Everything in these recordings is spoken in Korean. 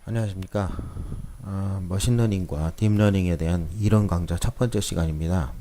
안녕하십니까. 머신러닝과 딥러닝에 대한 이론 강좌 첫 번째 시간입니다.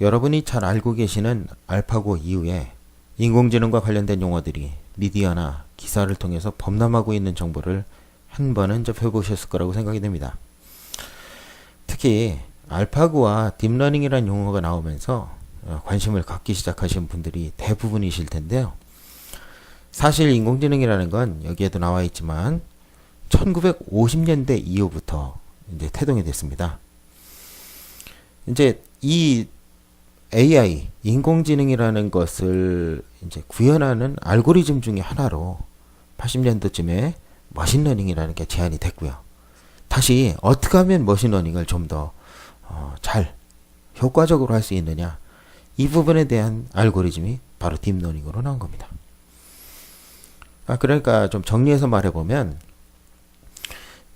여러분이 잘 알고 계시는 알파고 이후에 인공지능과 관련된 용어들이 미디어나 기사를 통해서 범람하고 있는 정보를 한 번은 접해보셨을 거라고 생각이 됩니다. 특히 알파고와 딥러닝이라는 용어가 나오면서 관심을 갖기 시작하신 분들이 대부분이실 텐데요. 사실 인공지능이라는 건 여기에도 나와 있지만 1950년대 이후부터 이제 태동이 됐습니다. 이제 이 AI, 인공지능이라는 것을 이제 구현하는 알고리즘 중에 하나로 80년도쯤에 머신러닝이라는 게 제안이 됐고요. 다시 어떻게 하면 머신러닝을 좀 더 잘 효과적으로 할 수 있느냐, 이 부분에 대한 알고리즘이 바로 딥러닝으로 나온 겁니다. 그러니까 좀 정리해서 말해보면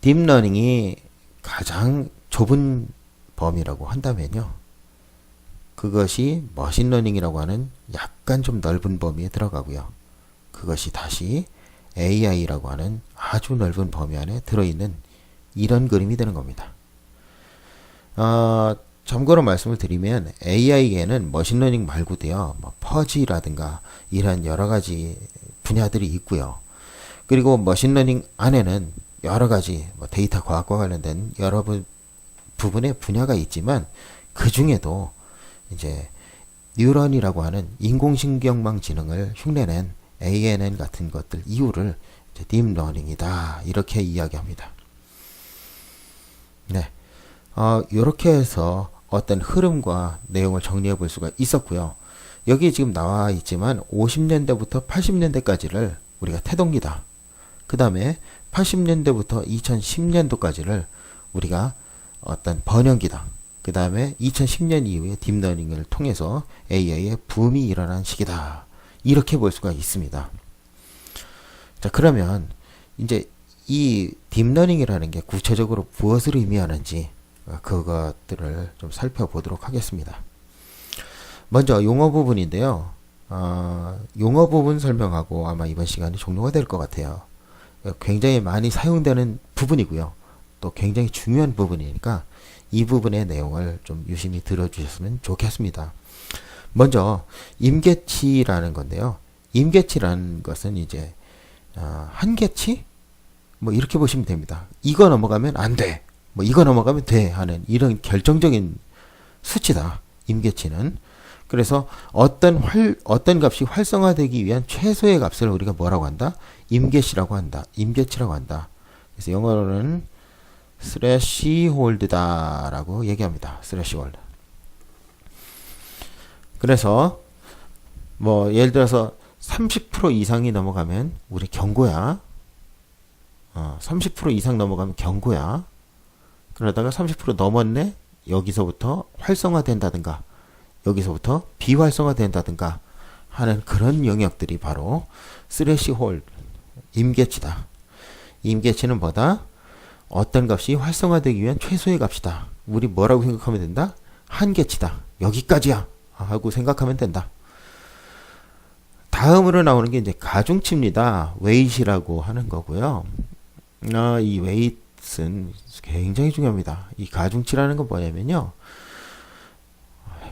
딥러닝이 가장 좁은 범위라고 한다면요, 그것이 머신러닝이라고 하는 약간 좀 넓은 범위에 들어가고요, 그것이 다시 AI라고 하는 아주 넓은 범위 안에 들어있는 이런 그림이 되는 겁니다. 참고로 말씀을 드리면 AI에는 머신러닝 말고도요, 뭐 퍼지라든가 이런 여러가지 분야들이 있고요. 그리고 머신러닝 안에는 여러가지 데이터 과학과 관련된 여러 부분의 분야가 있지만, 그 중에도 이제 뉴런이라고 하는 인공신경망 지능을 흉내낸 ANN 같은 것들 이유를 이제 딥러닝이다, 이렇게 이야기합니다. 네, 이렇게 해서 어떤 흐름과 내용을 정리해 볼 수가 있었고요. 여기 지금 나와 있지만 50년대부터 80년대까지를 우리가 태동기다, 그 다음에 80년대부터 2010년도까지를 우리가 어떤 번영기다, 그 다음에 2010년 이후에 딥러닝을 통해서 AI의 붐이 일어난 시기다, 이렇게 볼 수가 있습니다. 자, 그러면 이제 이 딥러닝이라는 게 구체적으로 무엇을 의미하는지 그것들을 좀 살펴보도록 하겠습니다. 먼저 용어 부분인데요. 용어 부분 설명하고 아마 이번 시간이 종료가 될 것 같아요. 굉장히 많이 사용되는 부분이고요, 또 굉장히 중요한 부분이니까 이 부분의 내용을 좀 유심히 들어주셨으면 좋겠습니다. 먼저 임계치라는 건데요. 임계치라는 것은 이제 한계치? 뭐 이렇게 보시면 됩니다. 이거 넘어가면 안 돼, 뭐 이거 넘어가면 돼 하는 이런 결정적인 수치다, 임계치는. 그래서 어떤 값이 활성화되기 위한 최소의 값을 우리가 뭐라고 한다? 임계치라고 한다. 임계치라고 한다. 그래서 영어로는 스레시홀드다라고 얘기합니다. 스레시홀드. 그래서 뭐 예를 들어서 30% 이상이 넘어가면 우리 경고야. 30% 이상 넘어가면 경고야. 그러다가 30% 넘었네, 여기서부터 활성화된다든가 여기서부터 비활성화된다든가 하는 그런 영역들이 바로 스레시홀드, 임계치다. 임계치는 뭐다? 어떤 값이 활성화되기 위한 최소의 값이다. 우리 뭐라고 생각하면 된다? 한계치다. 여기까지야 하고 생각하면 된다. 다음으로 나오는 게 이제 가중치입니다. 웨이트이라고 하는 거고요. 이 웨이트는 굉장히 중요합니다. 이 가중치라는 건 뭐냐면요,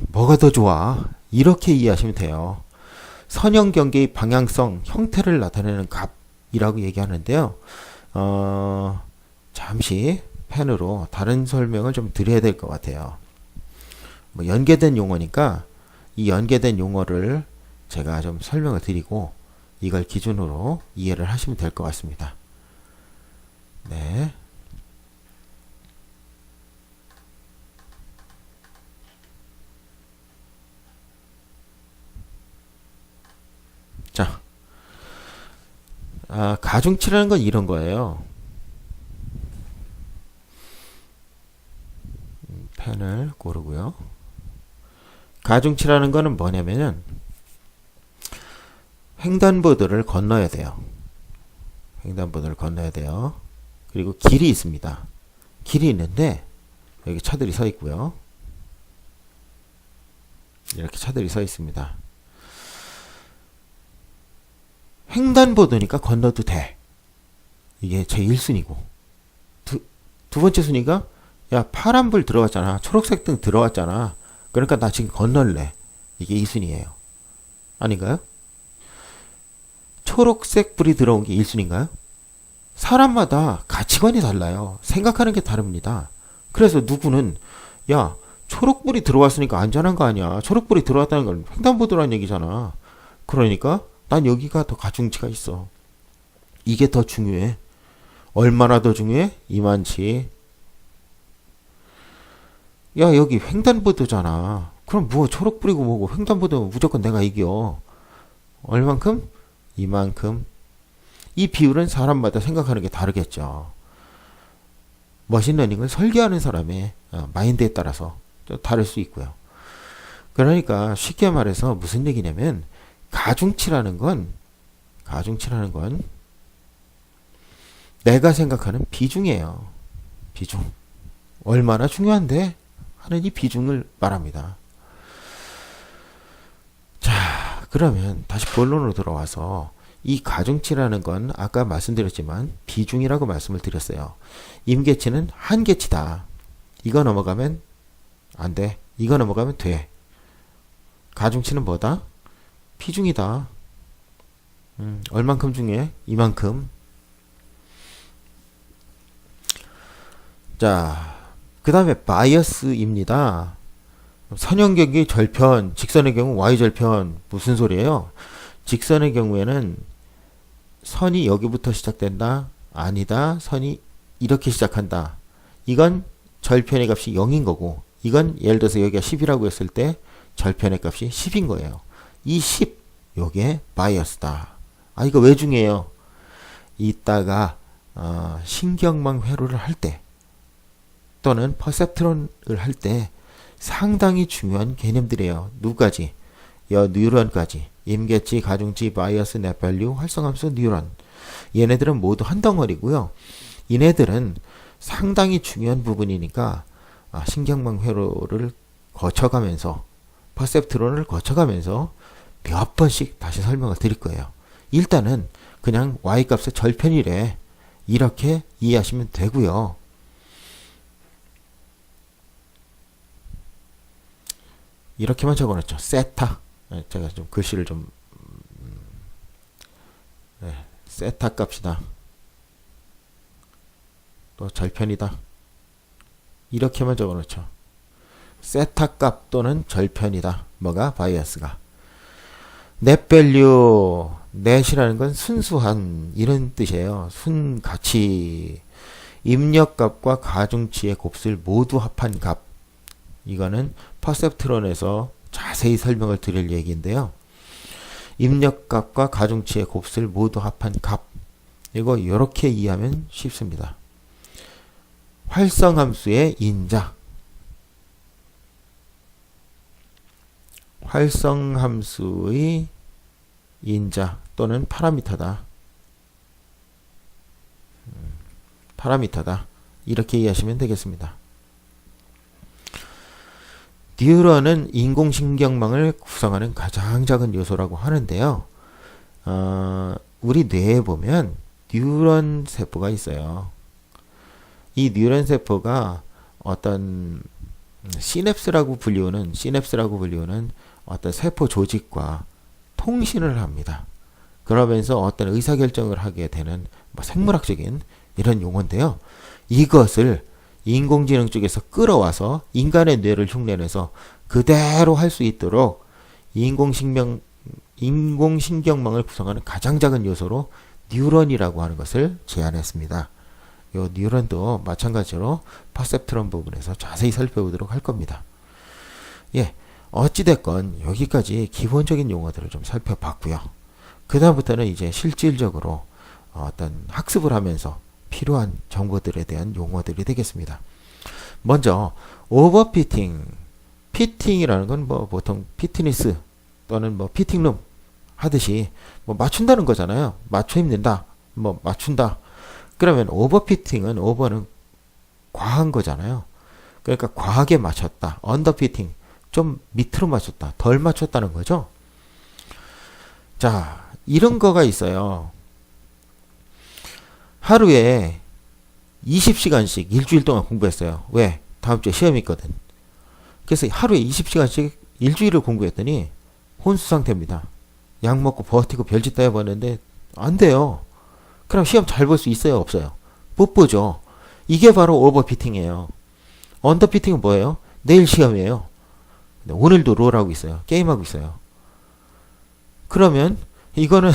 뭐가 더 좋아, 이렇게 이해하시면 돼요. 선형 경계의 방향성, 형태를 나타내는 값이라고 얘기하는데요. 잠시 펜으로 다른 설명을 좀 드려야 될 것 같아요. 뭐 연계된 용어니까 이 연계된 용어를 제가 좀 설명을 드리고 이걸 기준으로 이해를 하시면 될 것 같습니다. 네. 자, 가중치라는 건 이런 거예요. 펜을 고르고요. 가중치라는 거는 뭐냐면은 횡단보도를 건너야 돼요. 횡단보도를 건너야 돼요. 그리고 길이 있습니다. 길이 있는데 여기 차들이 서 있고요. 이렇게 차들이 서 있습니다. 횡단보도니까 건너도 돼. 이게 제 1순위고. 두 번째 순위가 야 파란불 들어왔잖아. 초록색 등 들어왔잖아. 그러니까 나 지금 건널래. 이게 2순위예요. 아닌가요? 초록색 불이 들어온 게 1순위인가요? 사람마다 가치관이 달라요. 생각하는 게 다릅니다. 그래서 누구는 야 초록불이 들어왔으니까 안전한 거 아니야. 초록불이 들어왔다는 건 횡단보도라는 얘기잖아. 그러니까 난 여기가 더 가중치가 있어. 이게 더 중요해. 얼마나 더 중요해? 이만치. 야 여기 횡단보도잖아. 그럼 뭐 초록불이고 뭐고 횡단보도면 무조건 내가 이겨. 얼만큼? 이만큼. 이 비율은 사람마다 생각하는 게 다르겠죠. 머신러닝을 설계하는 사람의 마인드에 따라서 또 다를 수 있고요. 그러니까 쉽게 말해서 무슨 얘기냐면 가중치라는 건 내가 생각하는 비중이에요. 비중. 얼마나 중요한데 하는 이 비중을 말합니다. 자, 그러면 다시 본론으로 돌아와서 이 가중치라는 건 아까 말씀드렸지만 비중이라고 말씀을 드렸어요. 임계치는 한계치다. 이거 넘어가면 안 돼. 이거 넘어가면 돼. 가중치는 뭐다? 비중이다. 얼만큼 중에 이만큼. 자, 그 다음에 바이어스입니다. 선형경기 절편, 직선의 경우 Y절편. 무슨 소리예요? 직선의 경우에는 선이 여기부터 시작된다. 아니다. 선이 이렇게 시작한다. 이건 절편의 값이 0인 거고, 이건 예를 들어서 여기가 10이라고 했을 때 절편의 값이 10인 거예요. 이 10, 요게 바이어스다. 아, 이거 왜 중요해요? 이따가 신경망 회로를 할 때 또는 퍼셉트론을 할 때 상당히 중요한 개념들이에요. 누구까지? 뉴런까지. 임계치, 가중치, 바이어스, 넷밸류, 활성함수, 뉴런. 얘네들은 모두 한 덩어리고요. 얘네들은 상당히 중요한 부분이니까 신경망 회로를 거쳐가면서 퍼셉트론을 거쳐가면서 몇 번씩 다시 설명을 드릴 거예요. 일단은 그냥 Y값의 절편이래. 이렇게 이해하시면 되고요. 이렇게만 적어놓죠. 세타. 제가 좀 글씨를 좀 세타 값이다. 또 절편이다. 이렇게만 적어놓죠. 세타 값 또는 절편이다. 뭐가? 바이어스가. 넷밸류. 넷이라는 건 순수한 이런 뜻이에요. 순가치. 입력값과 가중치의 곱수를 모두 합한 값. 이거는 퍼셉트론에서 자세히 설명을 드릴 얘기인데요. 입력값과 가중치의 곱수를 모두 합한 값. 이거 이렇게 이해하면 쉽습니다. 활성함수의 인자. 활성함수의 인자 또는 파라미터다. 파라미터다. 이렇게 이해하시면 되겠습니다. 뉴런은 인공신경망을 구성하는 가장 작은 요소라고 하는데요. 우리 뇌에 보면 뉴런 세포가 있어요. 이 뉴런 세포가 어떤 시냅스라고 불리우는 어떤 세포 조직과 통신을 합니다. 그러면서 어떤 의사결정을 하게 되는 생물학적인 이런 용어인데요. 이것을 인공지능 쪽에서 끌어와서 인간의 뇌를 흉내내서 그대로 할 수 있도록 인공신경망을 구성하는 가장 작은 요소로 뉴런이라고 하는 것을 제안했습니다. 이 뉴런도 마찬가지로 퍼셉트론 부분에서 자세히 살펴보도록 할 겁니다. 예, 어찌됐건 여기까지 기본적인 용어들을 좀 살펴봤고요. 그 다음부터는 이제 실질적으로 어떤 학습을 하면서 필요한 정보들에 대한 용어들이 되겠습니다. 먼저 오버피팅. 피팅이라는 건 뭐 보통 피트니스 또는 뭐 피팅룸 하듯이 뭐 맞춘다는 거잖아요. 맞춰 입는다. 뭐 맞춘다. 그러면 오버피팅은 오버는 과한 거잖아요. 그러니까 과하게 맞췄다. 언더피팅. 좀 밑으로 맞췄다. 덜 맞췄다는 거죠. 자, 이런 거가 있어요. 하루에 20시간씩 일주일 동안 공부했어요. 왜? 다음 주에 시험이 있거든. 그래서 하루에 20시간씩 일주일을 공부했더니 혼수 상태입니다. 약 먹고 버티고 별짓 다 해봤는데 안 돼요. 그럼 시험 잘 볼 수 있어요? 없어요? 못 보죠. 이게 바로 오버피팅이에요. 언더피팅은 뭐예요? 내일 시험이에요. 오늘도 롤하고 있어요. 게임하고 있어요. 그러면 이거는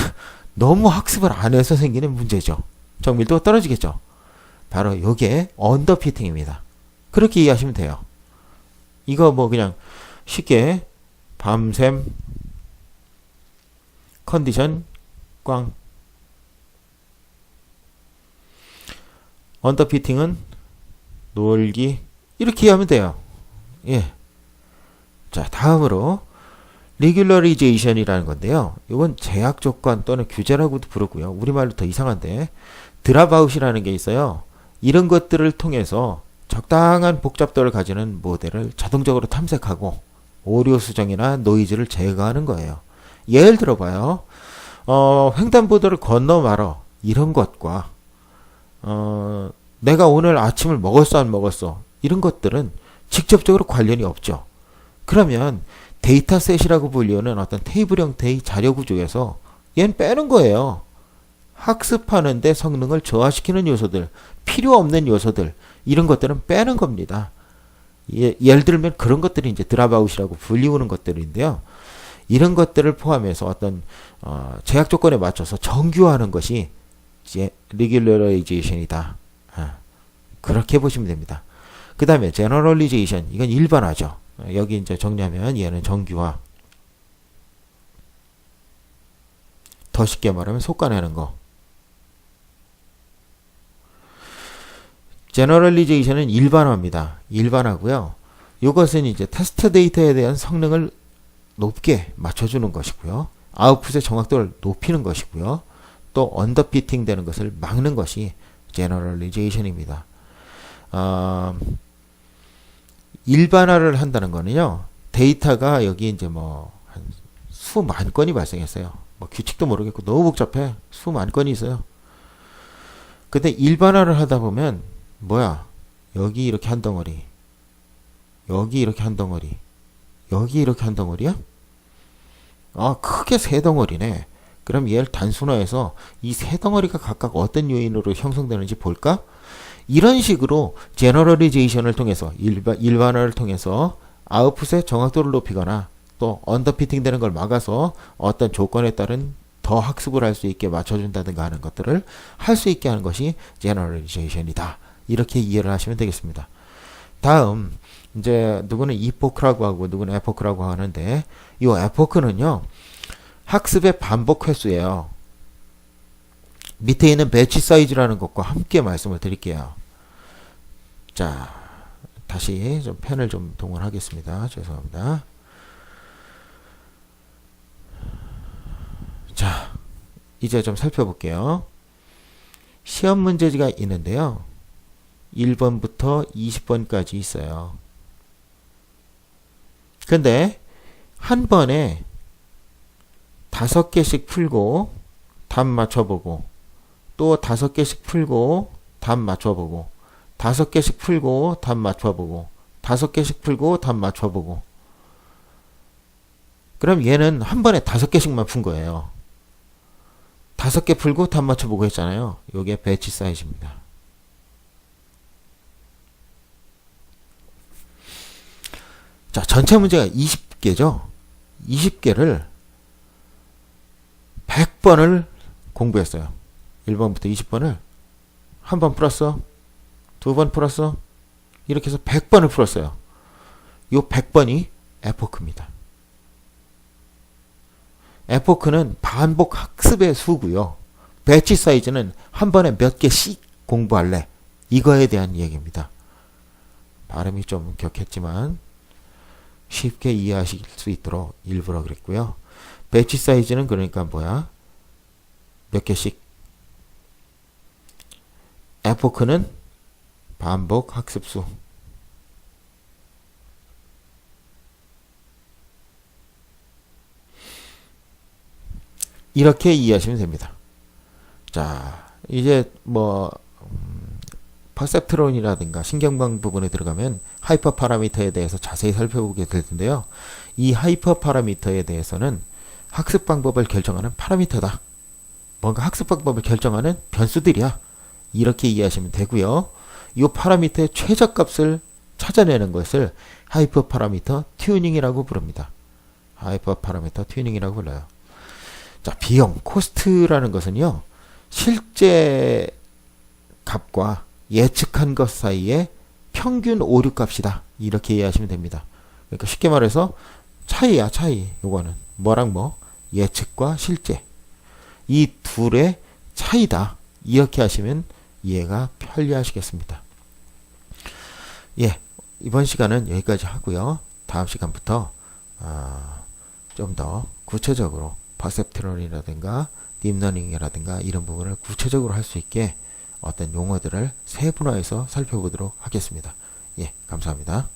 너무 학습을 안 해서 생기는 문제죠. 정밀도가 떨어지겠죠. 바로 이게 언더피팅입니다. 그렇게 이해하시면 돼요. 이거 뭐 그냥 쉽게 밤샘 컨디션 꽝. 언더피팅은 놀기 이렇게 이해하면 돼요. 예. 자, 다음으로 레귤러리제이션이라는 건데요. 이건 제약 조건 또는 규제라고도 부르고요. 우리말로 더 이상한데 드랍아웃이라는 게 있어요. 이런 것들을 통해서 적당한 복잡도를 가지는 모델을 자동적으로 탐색하고 오류 수정이나 노이즈를 제거하는 거예요. 예를 들어봐요. 횡단보도를 건너 말어 이런 것과 내가 오늘 아침을 먹었어 안 먹었어 이런 것들은 직접적으로 관련이 없죠. 그러면 데이터셋이라고 불리는 어떤 테이블 형태의 자료 구조에서 얘는 빼는 거예요. 학습하는데 성능을 저하시키는 요소들, 필요 없는 요소들 이런 것들은 빼는 겁니다. 예를 들면 그런 것들이 이제 드랍아웃이라고 불리우는 것들인데요. 이런 것들을 포함해서 어떤 제약 조건에 맞춰서 정규화하는 것이 이제 레귤러라이제이션이다. 그렇게 보시면 됩니다. 그 다음에 제너럴리제이션 이건 일반화죠. 여기 이제 정리하면 얘는 정규화. 더 쉽게 말하면 속가내는 거. 제너럴리제이션은 일반화입니다. 일반화고요. 이것은 이제 테스트 데이터에 대한 성능을 높게 맞춰주는 것이고요. 아웃풋의 정확도를 높이는 것이고요. 또 언더피팅 되는 것을 막는 것이 제너럴리제이션입니다. 일반화를 한다는 거는요. 데이터가 여기 이제 뭐 한 수만 건이 발생했어요. 뭐 규칙도 모르겠고 너무 복잡해. 수만 건이 있어요. 근데 일반화를 하다 보면 뭐야? 여기 이렇게 한 덩어리. 여기 이렇게 한 덩어리. 여기 이렇게 한 덩어리야? 크게 세 덩어리네. 그럼 얘를 단순화해서 이 세 덩어리가 각각 어떤 요인으로 형성되는지 볼까? 이런 식으로 제너럴리제이션을 통해서 일반화를 통해서 아웃풋의 정확도를 높이거나 또 언더피팅 되는 걸 막아서 어떤 조건에 따른 더 학습을 할 수 있게 맞춰준다든가 하는 것들을 할 수 있게 하는 것이 제너럴리제이션이다. 이렇게 이해를 하시면 되겠습니다. 다음 이제 누구는 이포크라고 하고 누구는 에포크라고 하는데 이 에포크는요. 학습의 반복 횟수예요. 밑에 있는 배치 사이즈라는 것과 함께 말씀을 드릴게요. 자, 다시 좀 펜을 좀 동원하겠습니다. 죄송합니다. 자, 이제 좀 살펴볼게요. 시험 문제지가 있는데요. 1번부터 20번까지 있어요. 근데 한 번에 5개씩 풀고 답 맞춰보고 또 5개씩 풀고 답 맞춰보고 5개씩 풀고 답 맞춰보고 5개씩 풀고 답 맞춰보고 그럼 얘는 한 번에 5개씩만 푼 거예요. 5개 풀고 답 맞춰보고 했잖아요. 요게 배치 사이즈입니다. 자, 전체 문제가 20개죠. 20개를 100번을 공부했어요. 1번부터 20번을 한 번 풀었어. 2번 풀었어. 이렇게 해서 100번을 풀었어요. 요 100번이 에포크입니다. 에포크는 반복 학습의 수고요. 배치 사이즈는 한 번에 몇 개씩 공부할래. 이거에 대한 얘기입니다. 발음이 좀 격했지만 쉽게 이해하실 수 있도록 일부러 그랬고요. 배치 사이즈는 그러니까 뭐야? 몇 개씩. 에포크는 반복 학습수. 이렇게 이해하시면 됩니다. 자, 이제 뭐 퍼셉트론이라든가 신경방 부분에 들어가면 하이퍼 파라미터에 대해서 자세히 살펴보게 될 텐데요. 이 하이퍼 파라미터에 대해서는 학습 방법을 결정하는 파라미터다. 뭔가 학습 방법을 결정하는 변수들이야. 이렇게 이해하시면 되고요. 이 파라미터의 최저값을 찾아내는 것을 하이퍼 파라미터 튜닝이라고 부릅니다. 하이퍼 파라미터 튜닝이라고 불러요. 자, 비용, 코스트라는 것은요. 실제 값과 예측한 것 사이의 평균 오류 값이다. 이렇게 이해하시면 됩니다. 그러니까 쉽게 말해서 차이야, 차이. 요거는 뭐랑 뭐? 예측과 실제. 이 둘의 차이다. 이렇게 하시면 이해가 편리하시겠습니다. 예, 이번 시간은 여기까지 하고요. 다음 시간부터 좀 더 구체적으로 퍼셉트론이라든가 딥러닝이라든가 이런 부분을 구체적으로 할 수 있게 어떤 용어들을 세분화해서 살펴보도록 하겠습니다. 예, 감사합니다.